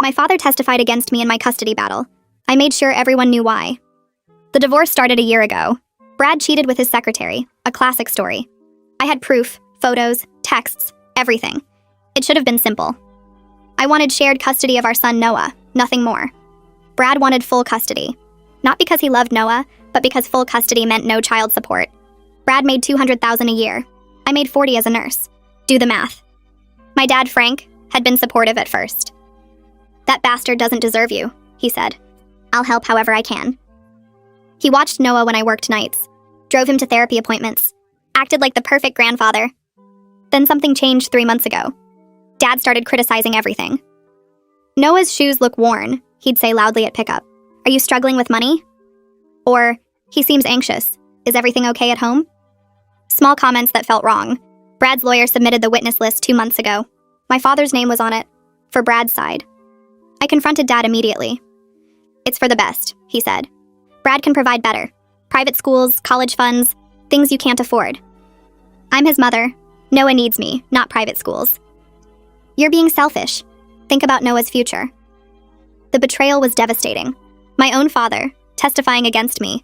my father testified against me in my custody battle. I made sure everyone knew why. The divorce started a year ago. Brad cheated with his secretary, a classic story. I had proof, photos, texts, everything. It should have been simple. I wanted shared custody of our son Noah, nothing more. Brad wanted full custody. Not because he loved Noah, but because full custody meant no child support. Brad made $200,000 a year. I made $40,000 as a nurse. Do the math. My dad, Frank, had been supportive at first. "That bastard doesn't deserve you," he said. "I'll help however I can." He watched Noah when I worked nights, drove him to therapy appointments, acted like the perfect grandfather. Then something changed 3 months ago. Dad started criticizing everything. "Noah's shoes look worn," he'd say loudly at pickup. "Are you struggling with money?" Or, "He seems anxious. Is everything okay at home?" Small comments that felt wrong. Brad's lawyer submitted the witness list 2 months ago. My father's name was on it, for Brad's side. I confronted Dad immediately. "It's for the best," he said. "Brad can provide better. Private schools, college funds, things you can't afford. I'm his mother. Noah needs me, not private schools." "You're being selfish. Think about Noah's future." The betrayal was devastating. My own father, testifying against me.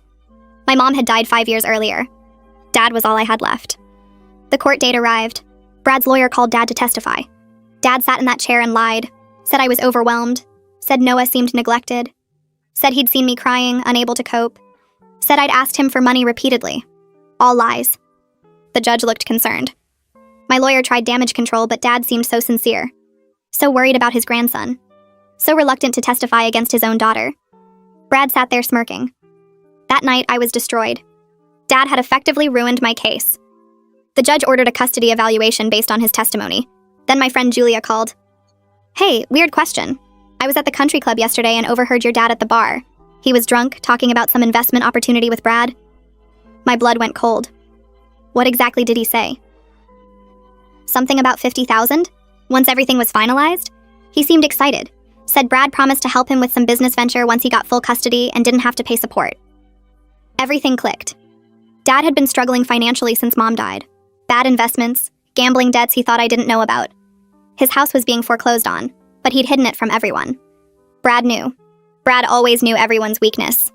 My mom had died 5 years earlier. Dad was all I had left. The court date arrived. Brad's lawyer called Dad to testify. Dad sat in that chair and lied, said I was overwhelmed, said Noah seemed neglected, said he'd seen me crying, unable to cope, said I'd asked him for money repeatedly. All lies. The judge looked concerned. My lawyer tried damage control, but Dad seemed so sincere, so worried about his grandson, so reluctant to testify against his own daughter. Brad sat there smirking. That night, I was destroyed. Dad had effectively ruined my case. The judge ordered a custody evaluation based on his testimony. Then my friend Julia called. "Hey, weird question. I was at the country club yesterday and overheard your dad at the bar. He was drunk, talking about some investment opportunity with Brad." My blood went cold. "What exactly did he say?" "Something about 50,000? Once everything was finalized?" He seemed excited. Said Brad promised to help him with some business venture once he got full custody and didn't have to pay support. Everything clicked. Dad had been struggling financially since Mom died. Bad investments, gambling debts he thought I didn't know about. His house was being foreclosed on, but he'd hidden it from everyone. Brad knew. Brad always knew everyone's weakness.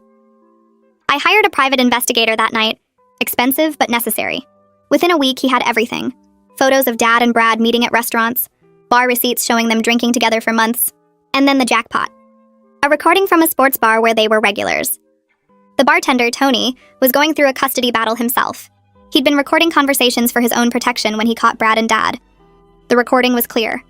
I hired a private investigator that night. Expensive, but necessary. Within a week, he had everything. Photos of Dad and Brad meeting at restaurants, bar receipts showing them drinking together for months, and then the jackpot. A recording from a sports bar where they were regulars. The bartender, Tony, was going through a custody battle himself. He'd been recording conversations for his own protection when he caught Brad and Dad. The recording was clear.